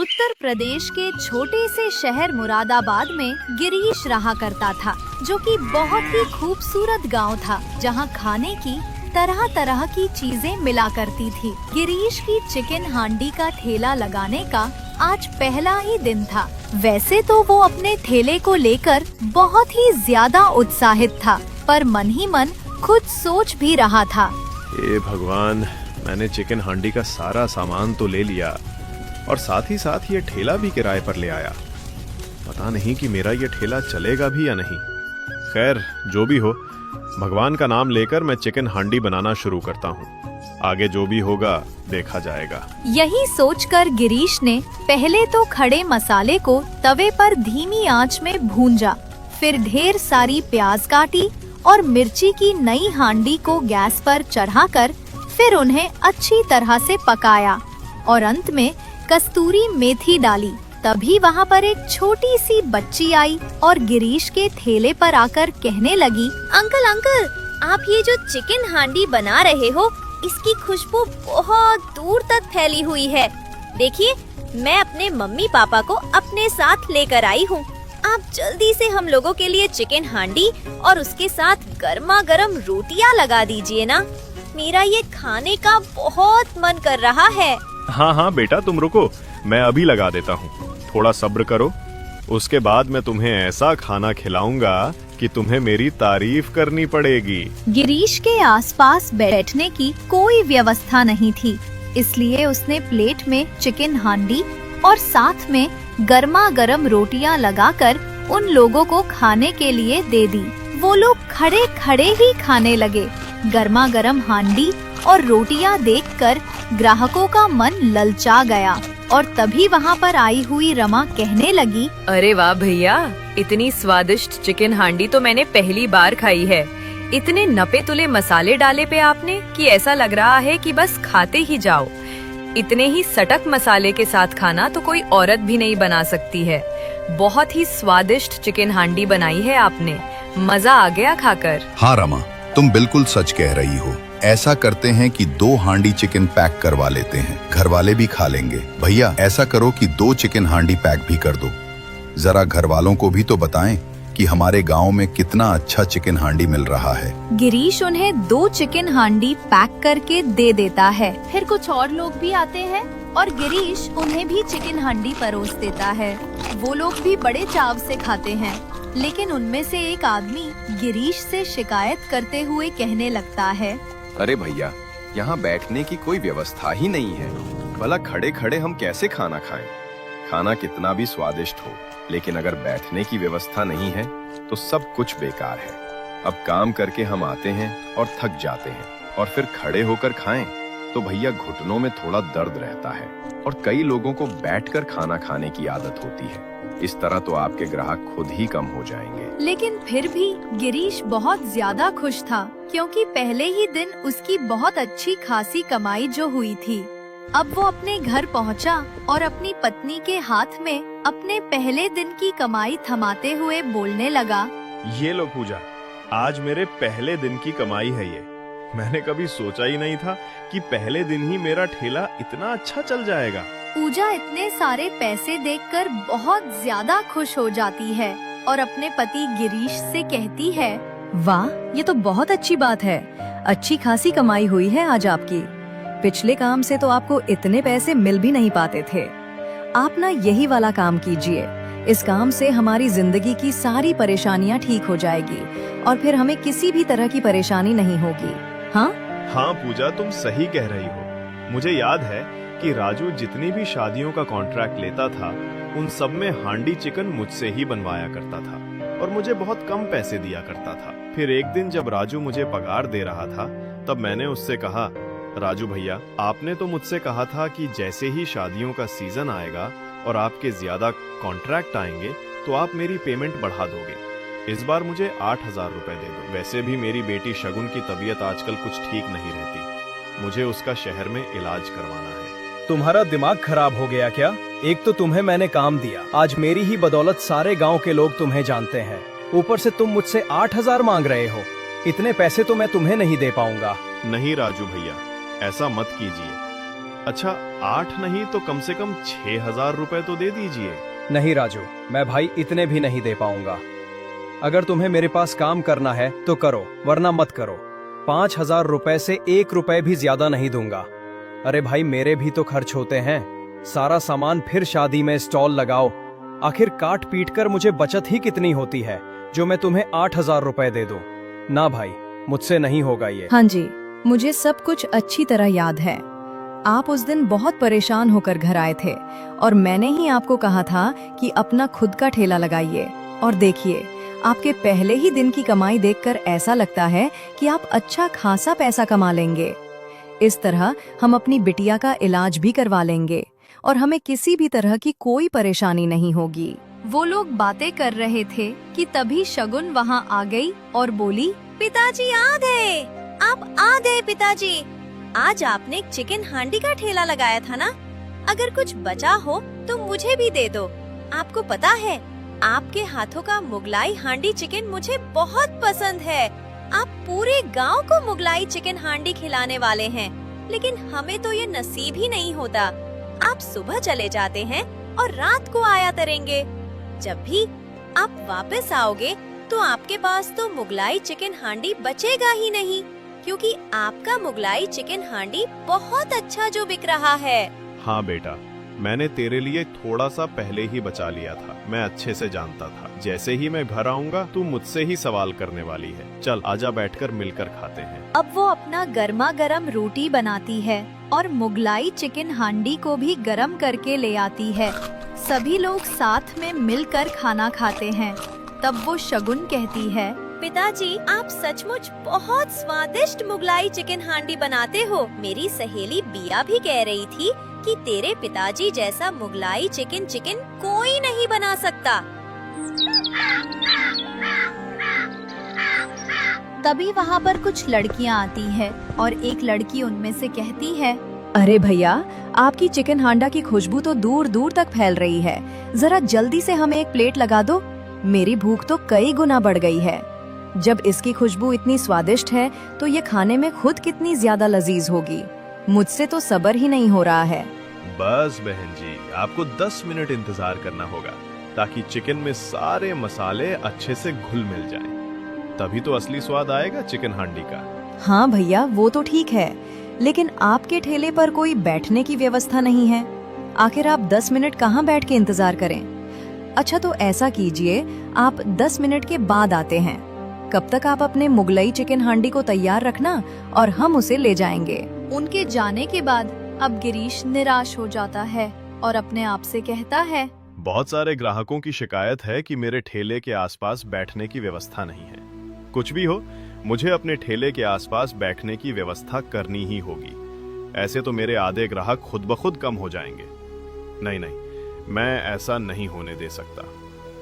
उत्तर प्रदेश के छोटे से शहर मुरादाबाद में गिरीश रहा करता था, जो कि बहुत ही खूबसूरत गांव था, जहां खाने की तरह तरह की चीजें मिला करती थी। गिरीश की चिकन हांडी का ठेला लगाने का आज पहला ही दिन था। वैसे तो वो अपने ठेले को लेकर बहुत ही ज्यादा उत्साहित था, पर मन ही मन खुद सोच भी रहा था। हे भगवान, मैंने चिकन हांडी का सारा सामान तो ले लिया और साथ ही साथ ये ठेला भी किराए पर ले आया। पता नहीं कि मेरा ये ठेला चलेगा भी या नहीं। खैर, जो भी हो, भगवान का नाम लेकर मैं चिकन हांडी बनाना शुरू करता हूँ। आगे जो भी होगा देखा जाएगा। यही सोचकर गिरीश ने पहले तो खड़े मसाले को तवे पर धीमी आंच में भूंजा, फिर ढेर सारी प्याज काटी और मिर्ची की नई हांडी को गैस पर चढ़ाकर फिर उन्हें अच्छी तरह से पकाया और अंत में कस्तूरी मेथी डाली। तभी वहाँ पर एक छोटी सी बच्ची आई और गिरीश के ठेले पर आकर कहने लगी, अंकल अंकल, आप ये जो चिकन हांडी बना रहे हो, इसकी खुशबू बहुत दूर तक फैली हुई है। देखिए, मैं अपने मम्मी पापा को अपने साथ लेकर आई हूँ। आप जल्दी से हम लोगों के लिए चिकन हांडी और उसके साथ गर्मा गर्म रोटियां लगा दीजिए ना। मेरा ये खाने का बहुत मन कर रहा है। हाँ हाँ बेटा, तुम रुको, मैं अभी लगा देता हूँ। थोड़ा सब्र करो, उसके बाद मैं तुम्हें ऐसा खाना खिलाऊंगा कि तुम्हें मेरी तारीफ करनी पड़ेगी। गिरीश के आसपास बैठने की कोई व्यवस्था नहीं थी, इसलिए उसने प्लेट में चिकन हांडी और साथ में गर्मा गर्म रोटियां लगाकर उन लोगों को खाने के लिए दे दी। वो लोग खड़े खड़े ही खाने लगे। गर्मा गर्म हांडी और रोटियां देखकर ग्राहकों का मन ललचा गया और तभी वहाँ पर आई हुई रमा कहने लगी, अरे वाह भैया, इतनी स्वादिष्ट चिकन हांडी तो मैंने पहली बार खाई है। इतने नपे तुले मसाले डाले पे आपने कि ऐसा लग रहा है कि बस खाते ही जाओ। इतने ही सटक मसाले के साथ खाना तो कोई औरत भी नहीं बना सकती है। बहुत ही स्वादिष्ट चिकन हांडी बनाई है आपने, मजा आ गया खाकर। हाँ रमा, तुम बिल्कुल सच कह रही हो। ऐसा करते हैं कि 2 हांडी चिकन पैक करवा लेते हैं, घर वाले भी खा लेंगे। भैया, ऐसा करो कि 2 चिकन हांडी पैक भी कर दो। जरा घर वालों को भी तो बताएं कि हमारे गांव में कितना अच्छा चिकन हांडी मिल रहा है। गिरीश उन्हें 2 चिकन हांडी पैक करके दे देता है। फिर कुछ और लोग भी आते हैं और गिरीश उन्हें भी चिकन हांडी परोस देता है। वो लोग भी बड़े चाव से खाते हैं, लेकिन उनमें से एक आदमी गिरीश से शिकायत करते हुए कहने लगता है, अरे भैया, यहाँ बैठने की कोई व्यवस्था ही नहीं है। भला खड़े खड़े हम कैसे खाना खाएं? खाना कितना भी स्वादिष्ट हो, लेकिन अगर बैठने की व्यवस्था नहीं है तो सब कुछ बेकार है। अब काम करके हम आते हैं और थक जाते हैं, और फिर खड़े होकर खाएं तो भैया घुटनों में थोड़ा दर्द रहता है, और कई लोगों को बैठकर खाना खाने की आदत होती है। इस तरह तो आपके ग्राहक खुद ही कम हो जाएंगे। लेकिन फिर भी गिरीश बहुत ज्यादा खुश था, क्योंकि पहले ही दिन उसकी बहुत अच्छी खासी कमाई जो हुई थी। अब वो अपने घर पहुंचा और अपनी पत्नी के हाथ में अपने पहले दिन की कमाई थमाते हुए बोलने लगा, ये लो पूजा, आज मेरे पहले दिन की कमाई है ये। मैंने कभी सोचा ही नहीं था कि पहले दिन ही मेरा ठेला इतना अच्छा चल जाएगा। पूजा इतने सारे पैसे देखकर बहुत ज्यादा खुश हो जाती है और अपने पति गिरीश से कहती है, वाह, ये तो बहुत अच्छी बात है। अच्छी खासी कमाई हुई है आज आपकी। पिछले काम से तो आपको इतने पैसे मिल भी नहीं पाते थे। आप ना यही वाला काम कीजिए। इस काम से हमारी जिंदगी की सारी परेशानियां ठीक हो जाएगी और फिर हमें किसी भी तरह की परेशानी नहीं होगी। हाँ हाँ पूजा, तुम सही कह रही हो। मुझे याद है कि राजू जितनी भी शादियों का कॉन्ट्रैक्ट लेता था, उन सब में हांडी चिकन मुझसे ही बनवाया करता था और मुझे बहुत कम पैसे दिया करता था। फिर एक दिन जब राजू मुझे पगार दे रहा था, तब मैंने उससे कहा, राजू भैया, आपने तो मुझसे कहा था कि जैसे ही शादियों का सीजन आएगा और आपके ज्यादा कॉन्ट्रैक्ट आएंगे तो आप मेरी पेमेंट बढ़ा दोगे। इस बार मुझे 8,000 रुपए दे दो। वैसे भी मेरी बेटी शगुन की तबीयत आजकल कुछ ठीक नहीं रहती। मुझे उसका शहर में इलाज करवाना है। तुम्हारा दिमाग खराब हो गया क्या? एक तो तुम्हें मैंने काम दिया, आज मेरी ही बदौलत सारे गांव के लोग तुम्हें जानते हैं। ऊपर से तुम मुझसे 8,000 मांग रहे हो। इतने पैसे तो मैं तुम्हें नहीं दे पाऊंगा। नहीं राजू भैया, ऐसा मत कीजिए। अच्छा 8 नहीं तो कम से कम 6,000 रुपए तो दे दीजिए। नहीं राजू, मैं भाई इतने भी नहीं दे पाऊंगा। अगर तुम्हें मेरे पास काम करना है तो करो, वरना मत करो। 5,000 रुपए से 1 रुपए भी ज्यादा नहीं दूंगा। अरे भाई, मेरे भी तो खर्च होते हैं। सारा सामान फिर शादी में स्टॉल लगाओ। आखिर काट पीट कर मुझे बचत ही कितनी होती है जो मैं तुम्हें 8,000 रुपए दे दूं। ना भाई, मुझसे नहीं होगा ये। हाँ जी, मुझे सब कुछ अच्छी तरह याद है। आप उस दिन बहुत परेशान होकर घर आए थे और मैंने ही आपको कहा था कि अपना खुद का ठेला लगाइए। और देखिए, आपके पहले ही दिन की कमाई देखकर ऐसा लगता है कि आप अच्छा खासा पैसा कमा लेंगे। इस तरह हम अपनी बिटिया का इलाज भी करवा लेंगे और हमें किसी भी तरह की कोई परेशानी नहीं होगी। वो लोग बातें कर रहे थे कि तभी शगुन वहाँ आ गई और बोली, पिताजी आ गए, आप आ गए पिताजी। आज आपने एक चिकन हांडी का ठेला लगाया था ना? अगर कुछ बचा हो तो मुझे भी दे दो। आपको पता है, आपके हाथों का मुगलाई हांडी चिकन मुझे बहुत पसंद है। आप पूरे गांव को मुगलाई चिकन हांडी खिलाने वाले हैं, लेकिन हमें तो ये नसीब ही नहीं होता। आप सुबह चले जाते हैं और रात को आया करेंगे। जब भी आप वापस आओगे तो आपके पास तो मुगलाई चिकन हांडी बचेगा ही नहीं, क्योंकि आपका मुगलाई चिकन हांडी बहुत अच्छा जो बिक रहा है। हाँ बेटा, मैंने तेरे लिए थोड़ा सा पहले ही बचा लिया था। मैं अच्छे से जानता था जैसे ही मैं घर आऊंगा तू मुझसे ही सवाल करने वाली है। चल आजा, बैठकर मिलकर खाते हैं। अब वो अपना गर्मा गर्म रोटी बनाती है और मुगलाई चिकन हांडी को भी गरम करके ले आती है। सभी लोग साथ में मिलकर खाना खाते हैं। तब वो शगुन कहती है, पिताजी, आप सचमुच बहुत स्वादिष्ट मुगलाई चिकन हांडी बनाते हो। मेरी सहेली बिया भी कह रही थी कि तेरे पिताजी जैसा मुगलाई चिकन कोई नहीं बना सकता। तभी वहाँ पर कुछ लड़कियाँ आती है और एक लड़की उनमें से कहती है, अरे भैया, आपकी चिकन हांडा की खुशबू तो दूर दूर तक फैल रही है। जरा जल्दी से हमें एक प्लेट लगा दो। मेरी भूख तो कई गुना बढ़ गई है। जब इसकी खुशबू इतनी स्वादिष्ट है तो ये खाने में खुद कितनी ज्यादा लजीज होगी। मुझसे तो सब्र ही नहीं हो रहा है। बस बहन जी, आपको 10 मिनट इंतजार करना होगा ताकि चिकन में सारे मसाले अच्छे से घुल मिल जाएं। तभी तो असली स्वाद आएगा चिकन हांडी का। हाँ भैया, वो तो ठीक है, लेकिन आपके ठेले पर कोई बैठने की व्यवस्था नहीं है। आखिर आप 10 मिनट कहाँ बैठ के इंतजार करें? अच्छा तो ऐसा कीजिए, आप 10 मिनट के बाद आते हैं। कब तक आप अपने मुगलई चिकन हांडी को तैयार रखना और हम उसे ले जाएंगे। उनके जाने के बाद अब गिरीश निराश हो जाता है और अपने आप से कहता है, बहुत सारे ग्राहकों की शिकायत है कि मेरे ठेले के आसपास बैठने की व्यवस्था नहीं है। कुछ भी हो, मुझे अपने ठेले के आसपास बैठने की व्यवस्था करनी ही होगी। ऐसे तो मेरे आधे ग्राहक खुद ब खुद कम हो जाएंगे। नहीं नहीं, मैं ऐसा नहीं होने दे सकता।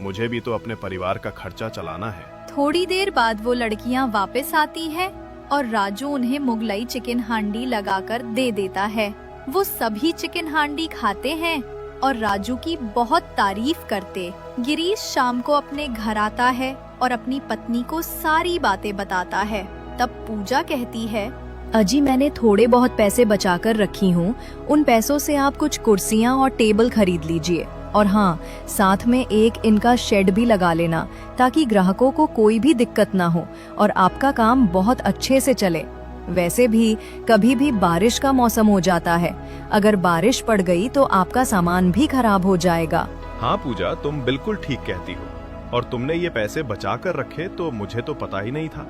मुझे भी तो अपने परिवार का खर्चा चलाना है। थोड़ी देर बाद वो लड़कियां वापस आती है और राजू उन्हें मुगलई चिकन हांडी लगाकर दे देता है। वो सभी चिकन हांडी खाते हैं और राजू की बहुत तारीफ करते। गिरीश शाम को अपने घर आता है और अपनी पत्नी को सारी बातें बताता है। तब पूजा कहती है, अजी, मैंने थोड़े बहुत पैसे बचाकर रखी हूँ। उन पैसों से आप कुछ कुर्सियाँ और टेबल खरीद लीजिए। और हाँ, साथ में एक इनका शेड भी लगा लेना ताकि ग्राहकों को कोई भी दिक्कत ना हो और आपका काम बहुत अच्छे से चले। वैसे भी कभी भी बारिश का मौसम हो जाता है। अगर बारिश पड़ गई तो आपका सामान भी खराब हो जाएगा। हाँ पूजा, तुम बिल्कुल ठीक कहती हो। और तुमने ये पैसे बचा कर रखे तो मुझे तो पता ही नहीं था।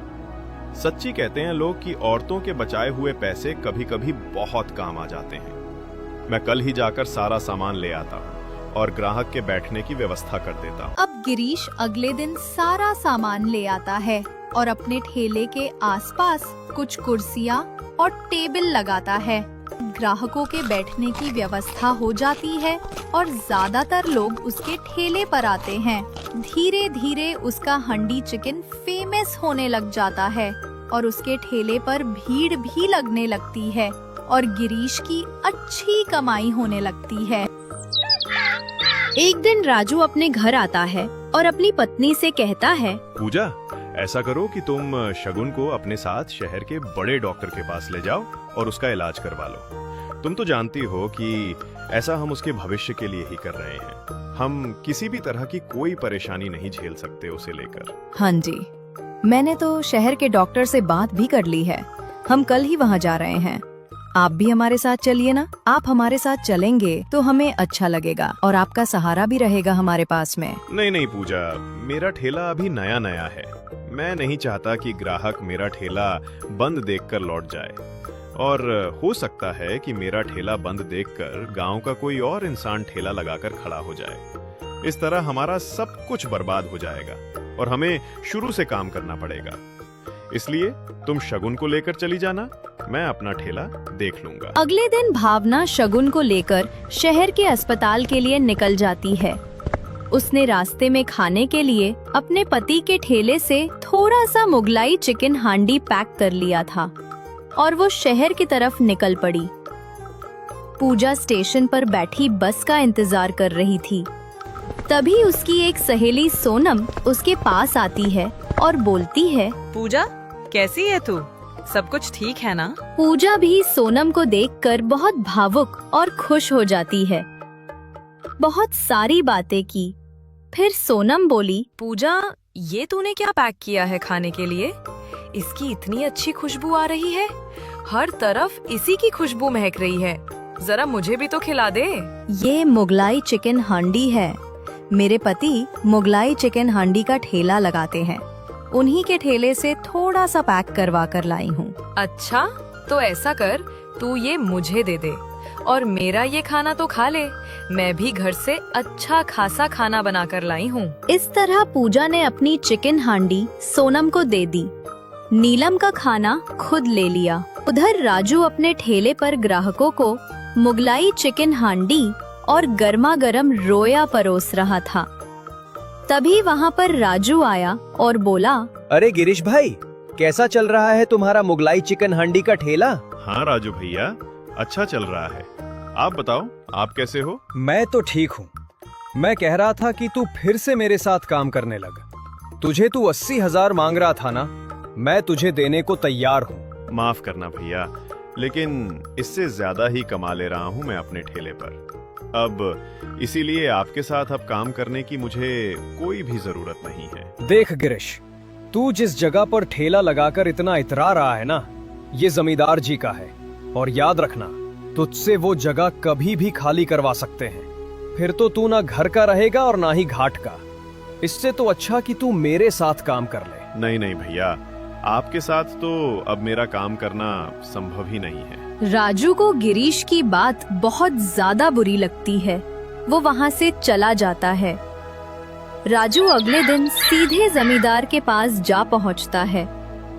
सच्ची कहते हैं लोग कि औरतों के बचाए हुए पैसे कभी कभी बहुत काम आ जाते हैं। मैं कल ही जाकर सारा सामान ले आता हूँ और ग्राहक के बैठने की व्यवस्था कर देता हूँ। अब गिरीश अगले दिन सारा सामान ले आता है और अपने ठेले के आसपास कुछ कुर्सियाँ और टेबल लगाता है। ग्राहकों के बैठने की व्यवस्था हो जाती है और ज्यादातर लोग उसके ठेले पर आते हैं। धीरे धीरे उसका हांडी चिकन फेमस होने लग जाता है और उसके ठेले पर भीड़ भी लगने लगती है और गिरीश की अच्छी कमाई होने लगती है। एक दिन राजू अपने घर आता है और अपनी पत्नी से कहता है, पूजा, ऐसा करो कि तुम शगुन को अपने साथ शहर के बड़े डॉक्टर के पास ले जाओ और उसका इलाज करवा लो। तुम तो जानती हो कि ऐसा हम उसके भविष्य के लिए ही कर रहे हैं। हम किसी भी तरह की कोई परेशानी नहीं झेल सकते उसे लेकर। हाँ जी, मैंने तो शहर के डॉक्टर से बात भी कर ली है। हम कल ही वहाँ जा रहे हैं। आप भी हमारे साथ चलिए ना। आप हमारे साथ चलेंगे तो हमें अच्छा लगेगा और आपका सहारा भी रहेगा हमारे पास में। नहीं नहीं पूजा, मेरा ठेला अभी नया नया है। मैं नहीं चाहता कि ग्राहक मेरा ठेला बंद देखकर लौट जाए, और हो सकता है कि मेरा ठेला बंद देखकर गांव का कोई और इंसान ठेला लगाकर खड़ा हो जाए। इस तरह हमारा सब कुछ बर्बाद हो जाएगा और हमें शुरू से काम करना पड़ेगा। इसलिए तुम शगुन को लेकर चली जाना, मैं अपना ठेला देख लूंगा। अगले दिन भावना शगुन को लेकर शहर के अस्पताल के लिए निकल जाती है। उसने रास्ते में खाने के लिए अपने पति के ठेले से थोड़ा सा मुगलाई चिकन हांडी पैक कर लिया था और वो शहर की तरफ निकल पड़ी। पूजा स्टेशन पर बैठी बस का इंतजार कर रही थी। तभी उसकी एक सहेली सोनम उसके पास आती है और बोलती है, पूजा कैसी है तू? सब कुछ ठीक है ना? पूजा भी सोनम को देखकर बहुत भावुक और खुश हो जाती है। बहुत सारी बातें की। फिर सोनम बोली, पूजा ये तूने क्या पैक किया है खाने के लिए? इसकी इतनी अच्छी खुशबू आ रही है, हर तरफ इसी की खुशबू महक रही है। जरा मुझे भी तो खिला दे। ये मुगलाई चिकन हांडी है। मेरे पति मुगलाई चिकन हांडी का ठेला लगाते हैं। उन्हीं के ठेले से थोड़ा सा पैक करवा कर लाई हूँ। अच्छा, तो ऐसा कर, तू ये मुझे दे दे और मेरा ये खाना तो खा ले। मैं भी घर से अच्छा खासा खाना बना कर लाई हूँ। इस तरह पूजा ने अपनी चिकन हांडी सोनम को दे दी। नीलम का खाना खुद ले लिया। उधर राजू अपने ठेले पर ग्राहकों को मुगलाई चिकन हांडी और गर्मा गर्म रोया परोस रहा था। तभी वहाँ पर राजू आया और बोला, अरे गिरीश भाई, कैसा चल रहा है तुम्हारा मुगलाई चिकन हांडी का ठेला? हाँ राजू भैया, अच्छा चल रहा है। आप बताओ, आप कैसे हो? मैं तो ठीक हूँ। मैं कह रहा था कि तू फिर से मेरे साथ काम करने लग। तुझे तू 80,000 मांग रहा था ना, मैं तुझे देने को तैयार हूँ। माफ करना भैया, लेकिन इससे ज्यादा ही कमा ले रहा हूँ मैं अपने ठेले पर। अब इसीलिए आपके साथ अब काम करने की मुझे कोई भी जरूरत नहीं है। देख गिरीश, तू जिस जगह पर ठेला लगाकर इतना इतरा रहा है ना, ये जमींदार जी का है। और याद रखना, तुझसे वो जगह कभी भी खाली करवा सकते हैं। फिर तो तू ना घर का रहेगा और ना ही घाट का। इससे तो अच्छा कि तू मेरे साथ काम कर ले। नहीं नहीं भैया, आपके साथ तो अब मेरा काम करना संभव ही नहीं है। राजू को गिरीश की बात बहुत ज्यादा बुरी लगती है। वो वहाँ से चला जाता है। राजू अगले दिन सीधे जमींदार के पास जा पहुँचता है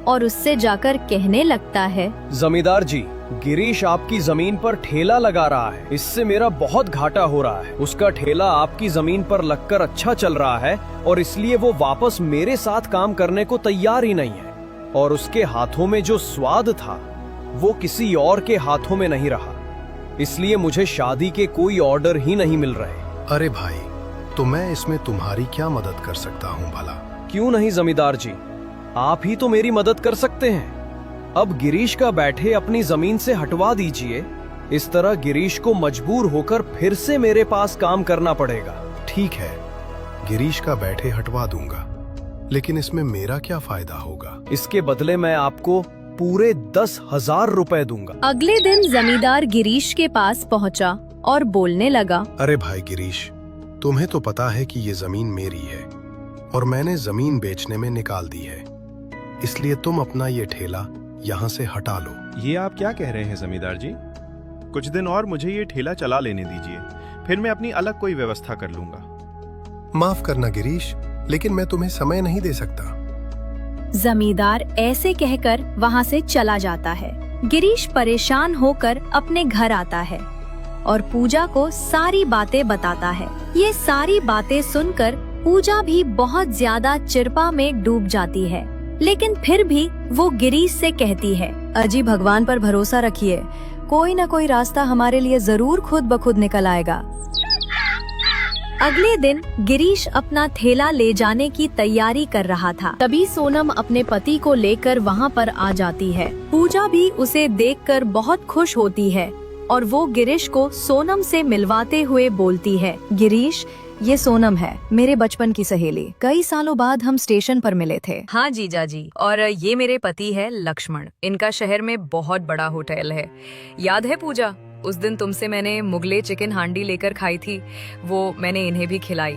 और उससे जाकर कहने लगता है, जमींदार जी, गिरीश आपकी जमीन पर ठेला लगा रहा है। इससे मेरा बहुत घाटा हो रहा है। उसका ठेला आपकी जमीन पर लगकर अच्छा चल रहा है और इसलिए वो वापस मेरे साथ काम करने को तैयार ही नहीं है। और उसके हाथों में जो स्वाद था वो किसी और के हाथों में नहीं रहा। इसलिए मुझे शादी के कोई ऑर्डर ही नहीं मिल रहे। अरे भाई, तो मैं इसमें तुम्हारी क्या मदद कर सकता हूँ भला? क्यों नहीं जमींदार जी, आप ही तो मेरी मदद कर सकते हैं। अब गिरीश का बैठे अपनी जमीन से हटवा दीजिए। इस तरह गिरीश को मजबूर होकर फिर से मेरे पास काम करना पड़ेगा। ठीक है, गिरीश का बैठे हटवा दूंगा, लेकिन इसमें मेरा क्या फायदा होगा? इसके बदले मैं आपको पूरे 10,000 रुपए दूंगा। अगले दिन जमींदार गिरीश के पास पहुंचा और बोलने लगा, अरे भाई गिरीश, तुम्हें तो पता है कि ये जमीन मेरी है और मैंने जमीन बेचने में निकाल दी है। इसलिए तुम अपना ये ठेला यहाँ से हटा लो। ये आप क्या कह रहे हैं जमींदार जी? कुछ दिन और मुझे ये ठेला चला लेने दीजिए, फिर मैं अपनी अलग कोई व्यवस्था कर लूंगा। माफ करना गिरीश, लेकिन मैं तुम्हें समय नहीं दे सकता। जमींदार ऐसे कहकर वहाँ से चला जाता है। गिरीश परेशान होकर अपने घर आता है और पूजा को सारी बातें बताता है। ये सारी बातें सुनकर पूजा भी बहुत ज्यादा चिंता में डूब जाती है, लेकिन फिर भी वो गिरीश से कहती है, अजी भगवान पर भरोसा रखिए, कोई ना कोई रास्ता हमारे लिए जरूर खुद ब खुद निकल आएगा। अगले दिन गिरीश अपना ठेला ले जाने की तैयारी कर रहा था। तभी सोनम अपने पति को लेकर वहाँ पर आ जाती है। पूजा भी उसे देखकर बहुत खुश होती है और वो गिरीश को सोनम से मिलवाते हुए बोलती है, गिरीश, ये सोनम है, मेरे बचपन की सहेली। कई सालों बाद हम स्टेशन पर मिले थे। हाँ जीजा जी, और ये मेरे पति है लक्ष्मण। इनका शहर में बहुत बड़ा होटल है। याद है पूजा, उस दिन तुमसे मैंने मुगले चिकन हांडी लेकर खाई थी, वो मैंने इन्हें भी खिलाई।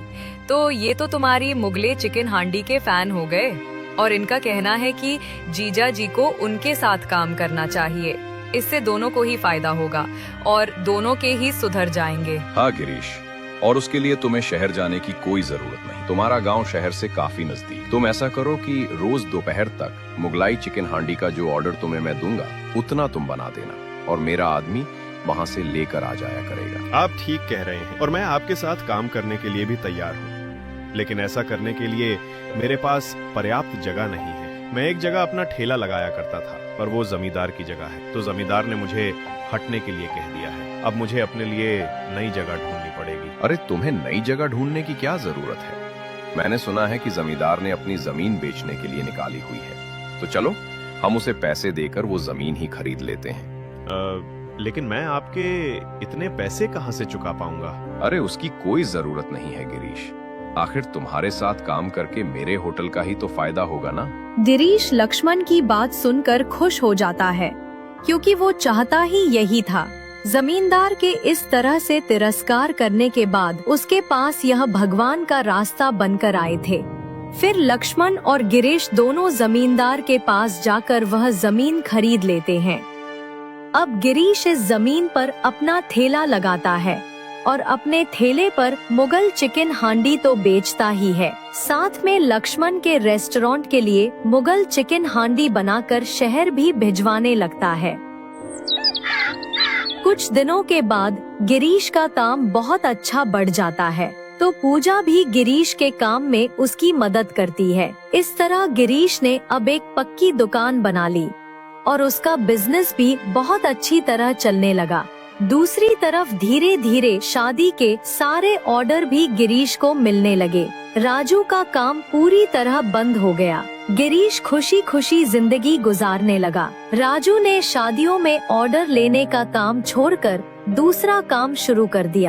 तो ये तो तुम्हारी मुगले चिकन हांडी के फैन हो गए, और इनका कहना है कि जीजा जी को उनके साथ काम करना चाहिए, इससे दोनों को ही फायदा होगा और दोनों के ही सुधर जाएंगे। हाँ गिरीश, और उसके लिए तुम्हें शहर जाने की कोई जरूरत नहीं। तुम्हारा गांव शहर से काफी नजदीक। तुम ऐसा करो कि रोज दोपहर तक मुगलाई चिकन हांडी का जो ऑर्डर तुम्हें मैं दूंगा उतना तुम बना देना, और मेरा आदमी वहाँ से लेकर आ जाया करेगा। आप ठीक कह रहे हैं और मैं आपके साथ काम करने के लिए भी तैयार हूँ, लेकिन ऐसा करने के लिए मेरे पास पर्याप्त जगह नहीं है। मैं एक जगह अपना ठेला लगाया करता था, पर वो जमींदार की जगह है, तो जमींदार ने मुझे हटने के लिए कह दिया है। अब मुझे अपने लिए नई जगह ढूंढनी पड़ेगी। अरे तुम्हें नई जगह ढूंढने की क्या जरूरत है? मैंने सुना है कि जमींदार ने अपनी जमीन बेचने के लिए निकाली हुई है, तो चलो हम उसे पैसे देकर वो जमीन ही खरीद लेते हैं। लेकिन मैं आपके इतने पैसे कहाँ से चुका पाऊंगा? अरे उसकी कोई जरूरत नहीं है गिरीश, आखिर तुम्हारे साथ काम करके मेरे होटल का ही तो फायदा होगा ना। गिरीश लक्ष्मण की बात सुनकर खुश हो जाता है, क्योंकि वो चाहता ही यही था। जमींदार के इस तरह से तिरस्कार करने के बाद उसके पास यह भगवान का रास्ता बनकर आए थे। फिर लक्ष्मण और गिरीश दोनों जमींदार के पास जाकर वह जमीन खरीद लेते हैं। अब गिरीश इस जमीन पर अपना ठेला लगाता है और अपने ठेले पर मुगल चिकन हांडी तो बेचता ही है, साथ में लक्ष्मण के रेस्टोरेंट के लिए मुगल चिकन हांडी बनाकर शहर भी भिजवाने लगता है। कुछ दिनों के बाद गिरीश का काम बहुत अच्छा बढ़ जाता है, तो पूजा भी गिरीश के काम में उसकी मदद करती है। इस तरह गिरीश ने अब एक पक्की दुकान बना ली और उसका बिजनेस भी बहुत अच्छी तरह चलने लगा। दूसरी तरफ धीरे धीरे शादी के सारे ऑर्डर भी गिरीश को मिलने लगे। राजू का काम पूरी तरह बंद हो गया। गिरीश खुशी खुशी जिंदगी गुजारने लगा। राजू ने शादियों में ऑर्डर लेने का काम छोड़कर दूसरा काम शुरू कर दिया।